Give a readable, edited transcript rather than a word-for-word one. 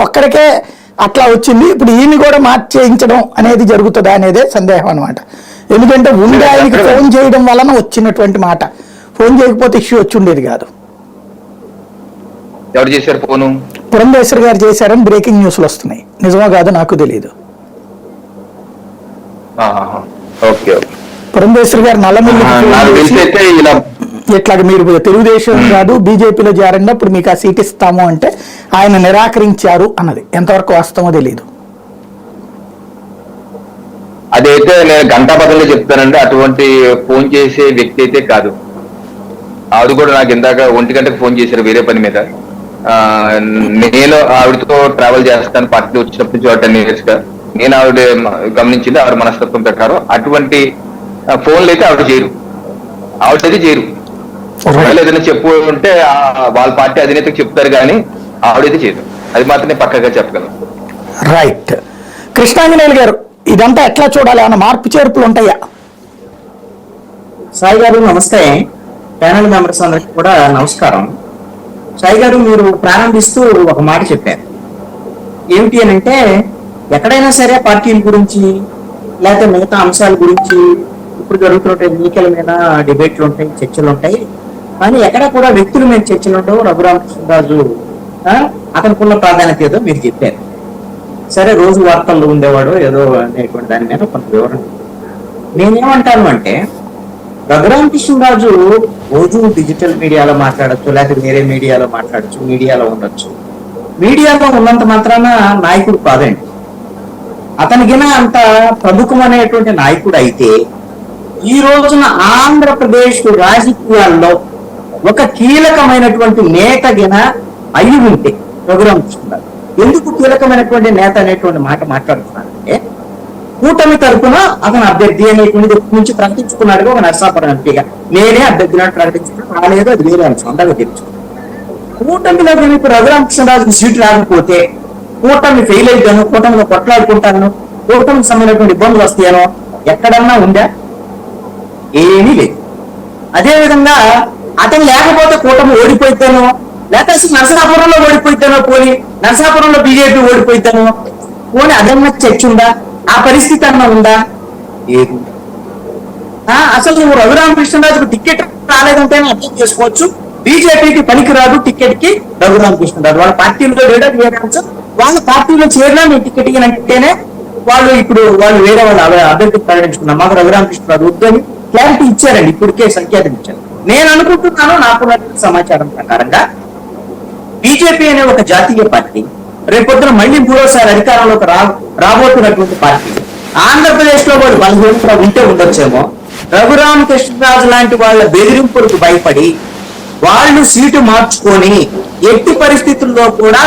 ఒక్కడికే అట్లా వచ్చింది. ఇప్పుడు ఈయన్ని కూడా మార్చేయించడం అనేది జరుగుతుందా అనేదే సందేహం అనమాట. ఎందుకంటే ఉండి ఆయనకి ఫోన్ చేయడం వలన వచ్చినటువంటి మాట. ఫోన్ చేయకపోతే ఇష్యూ వచ్చి ఉండేది కాదు. ఎవరు చేశారు ఫోను? పురంధేశ్వరి గారు చేశారని బ్రేకింగ్ న్యూస్లు వస్తున్నాయి. నిజమో కాదో నాకు తెలియదు. పురంధేశ్వరి గారు నల్లమిల్లి ఇట్లా మీరు తెలుగుదేశం కాదు బీజేపీలో చేరండి, అప్పుడు మీకు ఆ సీట్ ఇస్తాము అంటే ఆయన నిరాకరించారు అన్నది ఎంతవరకు వాస్తవమో తెలియదు. అదైతే నేను గంటాపదంలో చెప్తానండి, అటువంటి ఫోన్ చేసే వ్యక్తి అయితే కాదు. ఆవిడ కూడా నాకు ఇందాక 1 గంటకు ఫోన్ చేశారు వేరే పని మీద. నేను ఆవిడతో ట్రావెల్ చేస్తాను పార్టీ వచ్చినప్పటి నుంచి 10 years గా. నేను ఆవిడ గమనించింది, ఆవిడ మనస్తత్వం ప్రకారం అటువంటి ఫోన్లు అయితే ఆవిడ చేయరు. ఆవిడైతే చేయరు. ఒకవేళ ఏదైనా చెప్పు ఉంటే వాళ్ళ పార్టీ అధినేతకు చెప్తారు కానీ ఆవిడైతే చేయరు. అది మాత్రమే పక్కగా చెప్పగలను. రైట్. కృష్ణాంజనేయులు గారు, ఇదంతా ఎట్లా చూడాలి? ఏమైనా మార్పు చేర్పులు ఉంటాయా? సాయి గారు నమస్తే. ప్యానల్ మెంబర్స్ అందరికి కూడా నమస్కారం. సాయి గారు, మీరు ప్రారంభిస్తూ ఒక మాట చెప్పారు. ఏమిటి అని అంటే, ఎక్కడైనా సరే పార్టీల గురించి లేకపోతే మిగతా అంశాల గురించి ఇప్పుడు జరుగుతున్న ఎన్నికల మీద డిబేట్లు ఉంటాయి, చర్చలు ఉంటాయి, కానీ ఎక్కడ కూడా వ్యక్తుల మీద చర్చలు ఉండవు. రఘురామకృష్ణరాజు అతనికి ఉన్న ప్రాధాన్యత ఏదో మీరు చెప్పారు. సరే, రోజు వార్తల్లో ఉండేవాడు ఏదో అనేటువంటి దాని మీద కొంత వివరణ. నేనేమంటాను అంటే, రఘురామకృష్ణరాజు రోజు డిజిటల్ మీడియాలో మాట్లాడచ్చు, లేకపోతే వేరే మీడియాలో మాట్లాడచ్చు, మీడియాలో ఉండొచ్చు. మీడియాలో ఉన్నంత మాత్రాన నాయకుడు కాదండి. అతనికిన అంత ప్రముఖమైనటువంటి నాయకుడు అయితే ఈ రోజున ఆంధ్రప్రదేశ్ రాజకీయాల్లో ఒక కీలకమైనటువంటి నేతగిన అయి ఉంటే రఘురామకృష్ణరాజు. ఎందుకు కీలకమైనటువంటి నేత అనేటువంటి మాట మాట్లాడుతున్నానంటే, కూటమి తరఫున అతను అభ్యర్థి అనేటువంటి నుంచి ప్రకటించుకున్నాడుగా ఒక నరసాపురం ఎంపీగా. నేనే అభ్యర్థిని ప్రకటించుకున్నాను, రాలేదు, అది వేరే అంశం, అందాక తెలుసుకున్నాను. కూటమిలో ఇప్పుడు రఘురామకృష్ణరాజుకి సీటు రాకపోతే కూటమి ఫెయిల్ అయిపోయాను, కూటమిలో కొట్లాడుకుంటాను, కూటమికి సంబంధించినటువంటి ఇబ్బందులు వస్తాయనో ఎక్కడన్నా ఉందా? ఏమీ లేదు. అదేవిధంగా అతను లేకపోతే కూటమి ఓడిపోయిద్దానో, లేకపోతే నరసాపురంలో ఓడిపోయిద్దానో, పోని నరసాపురంలో బీజేపీ ఓడిపోయిద్దానో, పోనీ అదన్నా చర్చ ఉందా? ఆ పరిస్థితి అన్నా ఉందా? ఏది. అసలు నువ్వు రఘురామకృష్ణరాజుకు టికెట్ రాలేదంటేనే అర్థం చేసుకోవచ్చు, బీజేపీకి పనికిరాదు టికెట్ కి రఘురామకృష్ణరాజు. వాళ్ళ పార్టీలో లేడానికి వేరే, వాళ్ళ పార్టీలో చేరినా మీ టికెట్ అంటేనే వాళ్ళు ఇప్పుడు వాళ్ళు వేరే వాళ్ళు అభ్యర్థి ప్రకటించుకున్నారు. మాకు రఘురామకృష్ణరాజు వద్దని క్లారిటీ ఇచ్చారండి, ఇప్పటికే సంకేతం ఇచ్చారు. నేను అనుకుంటున్నాను, నాకున్నటువంటి సమాచారం ప్రకారంగా బీజేపీ అనే ఒక జాతీయ పార్టీ రేపొద్దున మళ్ళీ మూడోసారి అధికారంలోకి రాబోతున్నటువంటి పార్టీ ఆంధ్రప్రదేశ్ లో వాళ్ళు బలహీనంగా ఉంటే ఉండొచ్చేమో. రఘురామకృష్ణరాజు లాంటి వాళ్ళ బెదిరింపులకు భయపడి వాళ్ళు సీటు మార్చుకొని ఎట్టి పరిస్థితుల్లో కూడా